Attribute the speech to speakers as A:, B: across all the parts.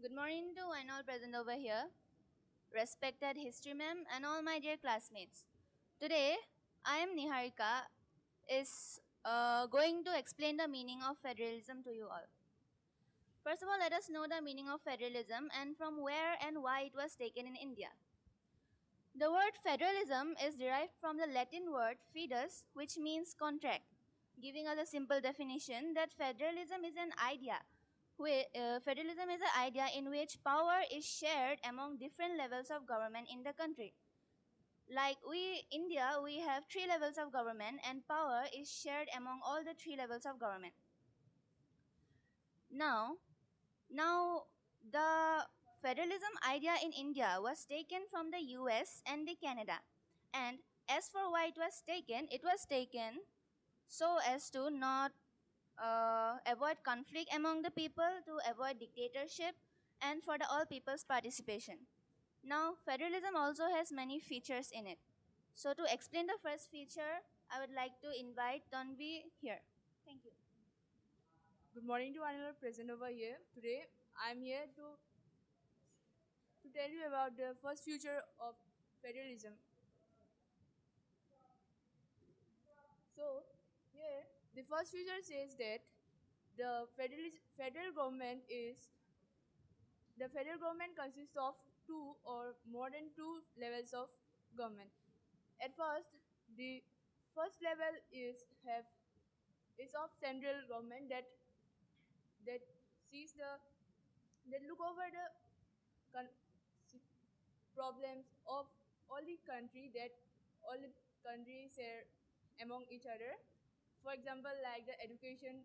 A: Good morning to one all present over here, respected history ma'am and all my dear classmates. Today, I am Niharika is going to explain the meaning of federalism to you all. First of all, let us know the meaning of federalism and from where and why it was taken in India. The word federalism is derived from the Latin word fidus, which means contract, giving us a simple definition that federalism is an idea in which power is shared among different levels of government in the country. Like India, we have three levels of government, and power is shared among all the three levels of government. Now, Now, the federalism idea in India was taken from the US and the Canada. And as for why it was taken so as to not avoid conflict among the people, to avoid dictatorship, and for the all people's participation. Now, federalism also has many features in it. So, to explain the first feature, I would like to invite Tanvi here. Thank you.
B: Good morning to anyone present over here. Today, I'm here to tell you about the first future of federalism. So, here, the first future says that federal government is the federal government consists of two or more than two levels of government. At first, the first level is of central government that sees the that look over the con- problems of all the country that all the countries share among each other. For example, like the education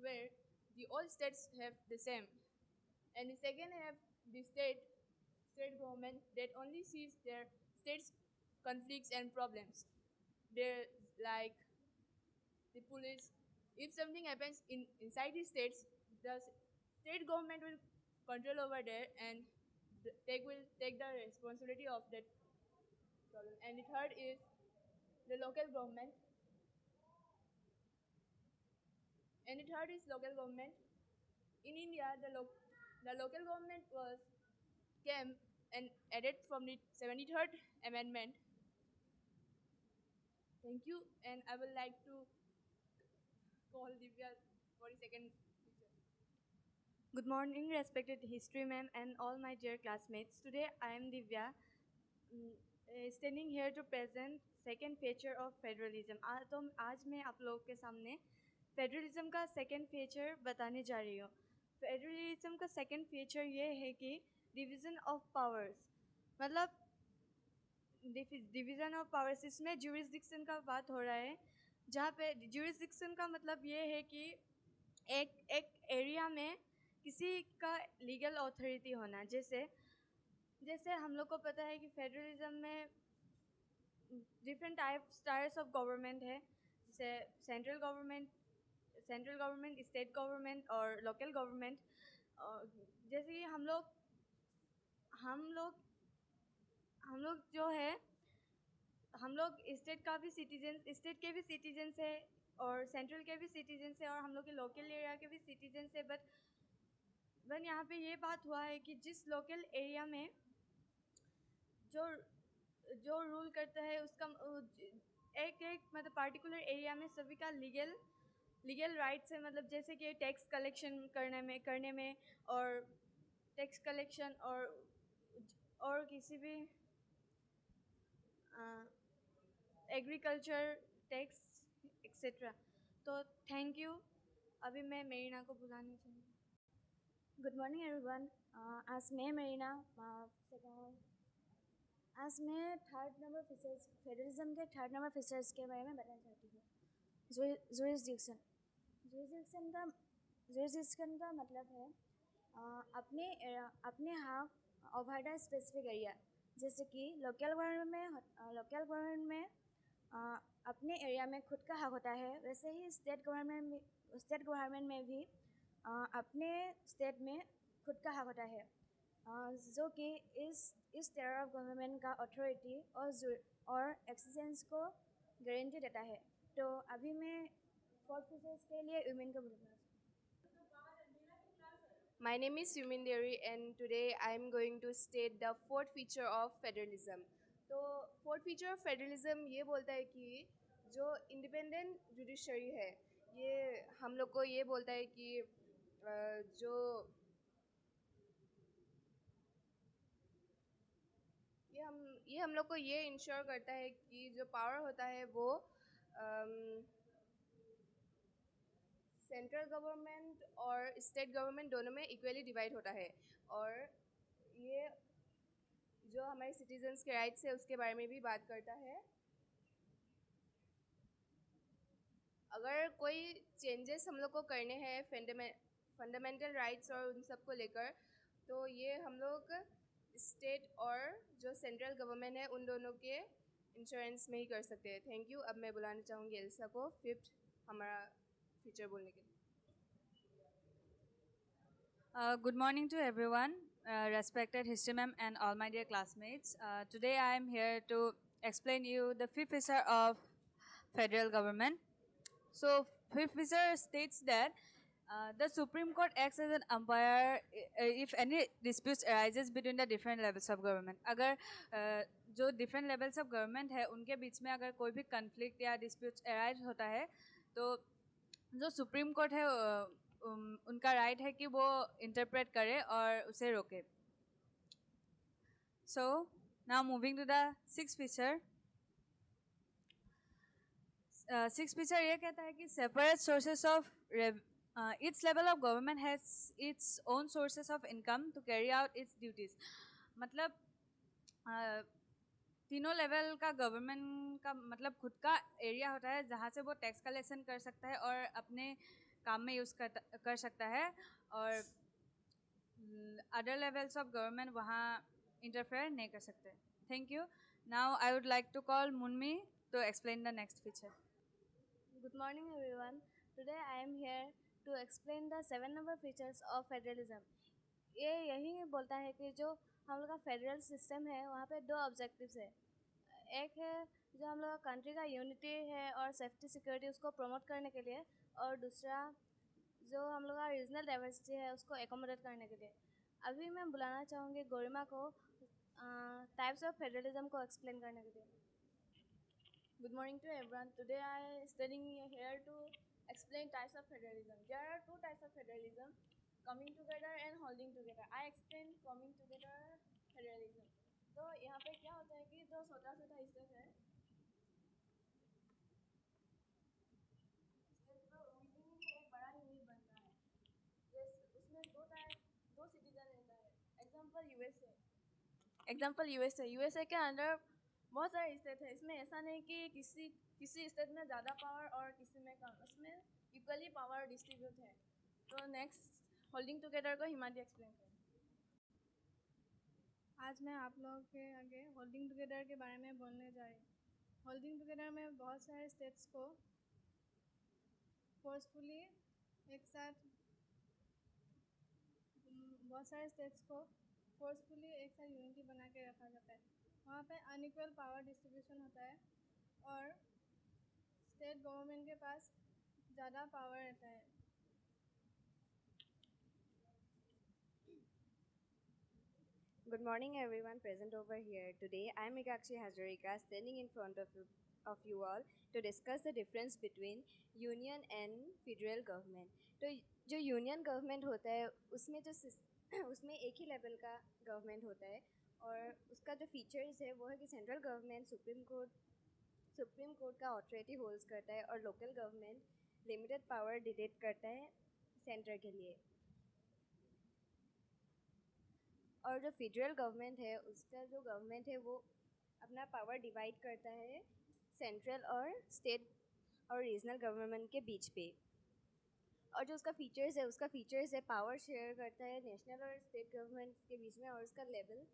B: where the all states have the same. And the second have the state government that only sees their states conflicts and problems. They're like the police. If something happens inside the states, the state government will control over there and will take the responsibility of that problem. And the third is the local government. And the third is local government. In India, the local government was came and added from the 73rd Amendment. Thank you, and I would like to call Divya for the second feature.
C: Good morning, respected history ma'am and all my dear classmates. Today I am Divya, standing here to present second feature of federalism. आज मैं आप लोगों के सामने federalism का second feature बताने जा रही हूँ. फेडरलिज्म का सेकेंड फीचर ये है कि डिवीज़न ऑफ पावर्स, मतलब डिवीज़न ऑफ पावर्स, इसमें ज्यूरिसडिक्शन का बात हो रहा है. जहाँ पे ज्यूरिसडिक्शन का मतलब ये है कि एक एक एरिया में किसी का लीगल अथॉरिटी होना. जैसे जैसे हम लोग को पता है कि फेडरलिज्म में डिफरेंट टाइप्स ऑफ गवर्नमेंट है. जैसे सेंट्रल गवर्नमेंट, स्टेट गवर्नमेंट और लोकल गवर्नमेंट. जैसे कि हम लोग हम लोग जो है हम लोग स्टेट के भी सिटीजन है और सेंट्रल के भी सिटीजन है और हम लोग के लोकल एरिया के भी सिटीजन है. बट यहाँ पे ये बात हुआ है कि जिस लोकल एरिया में जो जो रूल करता है उसका एक एक मतलब पार्टिकुलर एरिया में सभी का लीगल राइट्स है. मतलब जैसे कि टैक्स कलेक्शन करने में और टैक्स कलेक्शन और किसी भी एग्रीकल्चर टैक्स एक्सेट्रा. तो थैंक यू. अभी मैं मेरीना को बुलानी चाहिए.
D: Good morning everyone. आज मैं मेरीना आज मैं थर्ड नंबर फीचर्स फेडरलिज्म के थर्ड नंबर फीचर्स के बारे में बताना चाहती हूँ. जुरिसडिक्शन जुरिसडिक्शन का मतलब है अपने यहाँ ओवर द स्पेसिफिक एरिया. जैसे कि लोकल गवर्नमेंट में अपने एरिया में खुद का हक होता है, वैसे ही स्टेट गवर्नमेंट में भी अपने स्टेट में खुद का हक होता है, जो कि इस तरह ऑफ गवर्नमेंट का अथॉरिटी और एक्सीजेंस को गारंटी देता है. तो अभी मैं फोर्थ फीचर्स के लिए वुमेन को बोलूँगा.
B: My name is Yumin Deri and today I am going to state the fourth feature of federalism. तो fourth feature of federalism ये बोलता है कि जो independent judiciary है ये हम लोग को ये बोलता है कि जो ये हम लोग को ये इंश्योर करता है कि जो पावर होता है वो सेंट्रल गवर्नमेंट और स्टेट गवर्नमेंट दोनों में इक्वली डिवाइड होता है और ये जो हमारे सिटीजन्स के राइट्स है उसके बारे में भी बात करता है। अगर कोई चेंजेस हम लोग को करने हैं फंडामेंटल राइट्स और उन सब को लेकर तो ये हम लोग स्टेट और जो सेंट्रल गवर्नमेंट है उन दोनों के इंश्योरेंस में ही कर सकते हैं। Thank you. अब मैं बुलाना चाहूँगी एल्सा को फिफ्थ हमारा फीचर बोलने के लिए।
E: Good morning to everyone, respected history ma'am and all my dear classmates. Today I am here to explain you the fifth feature of federal government. So fifth feature states that the Supreme Court acts as an umpire if any disputes arises between the different levels of government. अगर जो different levels of government है उनके बीच में अगर कोई भी conflict या disputes arise होता है तो जो सुप्रीम कोर्ट है उनका राइट है कि वो इंटरप्रेट करे और उसे रोके। So now moving to the six feature. Six feature ये कहता है कि separate sources of its level of government has its own sources of income to carry out its duties. मतलब तीनों लेवल का गवर्नमेंट का मतलब खुद का एरिया होता है जहाँ से वो टैक्स कलेक्शन कर सकता है और अपने काम में यूज़ कर सकता है और अदर लेवल्स ऑफ गवर्नमेंट वहाँ इंटरफेयर नहीं कर सकते। Thank you. Now I would like to call Munmi to explain the next feature.
D: Good morning everyone. Today I am here to explain the 7 number features of federalism. ये यही बोलता है कि जो हम लोग का फेडरल सिस्टम है वहाँ पे दो ऑब्जेक्टिव्स है। एक है जो हम लोग का कंट्री का यूनिटी है और सेफ्टी सिक्योरिटी उसको प्रमोट करने के लिए और दूसरा जो हम लोग का रीजनल डाइवर्सिटी है उसको एकोमोडेट करने के लिए। अभी मैं बुलाना चाहूँगी गोरिमा को टाइप्स ऑफ फेडरलिज्म को एक्सप्लेन करने के लिए।
B: Good morning to everyone. Today I am standing here to explain types of federalism. There are two types of federalism, coming together and holding together. I explain coming together federalism. तो यहाँ पे क्या होता है कि जो छोटा स्टेट है स्टेट तो विदिन ही एक बड़ा यूनिट बनता है। उसमें दो सिटीजन रहता है। एग्जाम्पल यूएसए के अंदर बहुत सारे स्टेट है। इसमें ऐसा नहीं कि किसी स्टेट में ज़्यादा पावर और किसी में कम, उसमें इक्वली पावर डिस्ट्रीब्यूट है। तो नेक्स्ट होल्डिंग टुगेदर को हिमाद्री एक्सप्लेन करें।
F: आज मैं आप लोगों के आगे होल्डिंग टुगेदर के बारे में बोलने जा रही हूँ। होल्डिंग टुगेदर में बहुत सारे स्टेट्स को फोर्सफुली एक साथ यूनिटी बना के रखा जाता है। वहाँ पे अनइक्वल पावर डिस्ट्रीब्यूशन होता है और स्टेट गवर्नमेंट के पास ज़्यादा पावर रहता है।
G: Good morning everyone present over here. Today I am Meenakshi Hazarika standing in front of you all to discuss the difference between union and federal government. तो जो union government होता है उसमें एक ही लेवल का गवर्नमेंट होता है और उसका जो फीचर्स है वो है कि सेंट्रल गवर्नमेंट सुप्रीम कोर्ट का ऑथोरिटी होल्ड्स करता है और local government limited power delete करता है सेंटर के लिए। और जो फेडरल गवर्नमेंट है उसका जो गवर्नमेंट है वो अपना पावर डिवाइड करता है सेंट्रल और स्टेट और रीजनल गवर्नमेंट के बीच पे। और जो उसका फीचर्स है पावर शेयर करता है नेशनल और स्टेट गवर्नमेंट के बीच में और उसका लेवल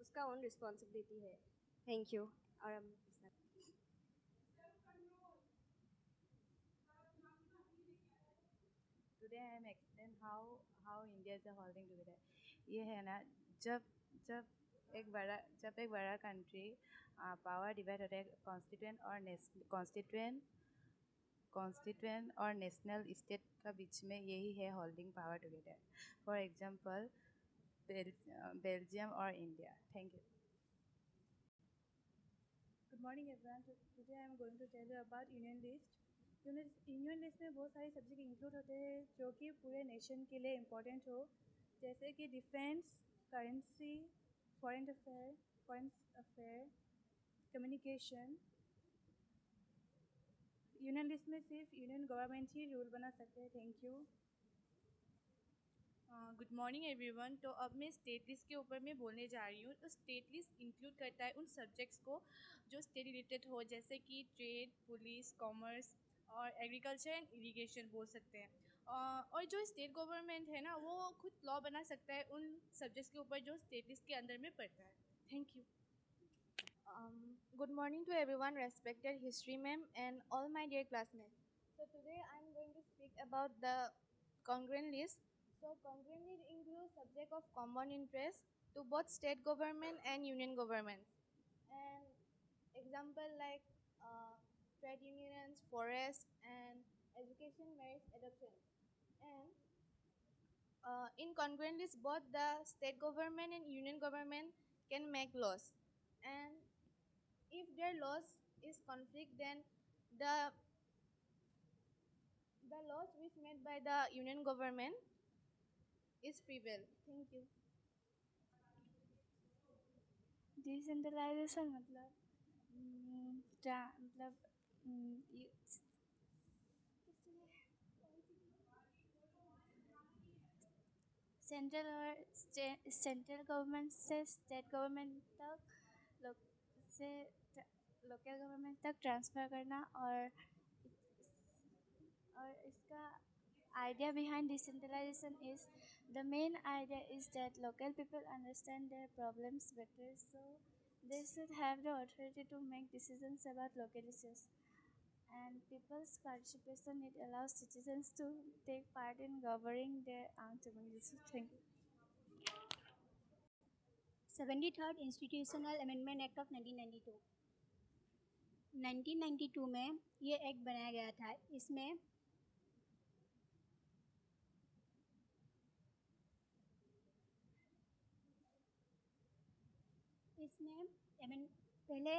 G: उसका ओन रिस्पॉन्सिबिलिटी है। Thank you. और हम
H: today I M explain how India is holding together. ये है ना जब एक बड़ा कंट्री पावर डिवाइड होता है कॉन्स्टिट्यूएंट कॉन्स्टिट्यूएंट और नेशनल स्टेट का बीच में यही है holding power together. For example Belgium और India. Thank you.
F: Good morning everyone. Today I am going to tell you about union list. Union list में बहुत सारे सब्जेक्ट इंक्लूड होते हैं जो कि पूरे नेशन के लिए इम्पोर्टेंट हो, जैसे कि defence, currency, foreign affair, communication. Union list में सिर्फ यूनियन गवर्नमेंट ही रूल बना सकते हैं. Thank you.
B: Good morning everyone. तो अब मैं स्टेट लिस्ट के ऊपर मैं बोलने जा रही हूँ. तो स्टेट लिस्ट इंक्लूड करता है उन सब्जेक्ट्स को जो स्टेट रिलेटेड हो, जैसे कि ट्रेड, पुलिस, कॉमर्स और एग्रीकल्चर एंड इरिगेशन बोल सकते हैं. और जो स्टेट गवर्नमेंट है ना, वो खुद लॉ बना सकता है उन सब्जेक्ट्स के ऊपर जो स्टेट लिस्ट के अंदर में पड़ता है. Thank you.
C: Good morning to everyone, respected history ma'am and all my dear classmates. So today I am going to speak about the congruent list. So congruent list includes subject of common interest to both state government and union governments. And example like trade unions, forest, and education merits adoption. And in congruent list, both the state government and union government can make laws. And if their laws is conflict, then the laws which made by the union government is prevail. Thank you.
F: Decentralisation मतलब central government से state government तक local government तक transfer करना. और इसका idea behind decentralization is the main idea is that local people understand their problems better, so they should have the authority to make decisions about local issues. And people's participation, it allows citizens to take part in governing their own communities. Thank you.
I: 73rd institutional amendment act of 1992. 1992 में ये act बनाया गया था. इसमें पहले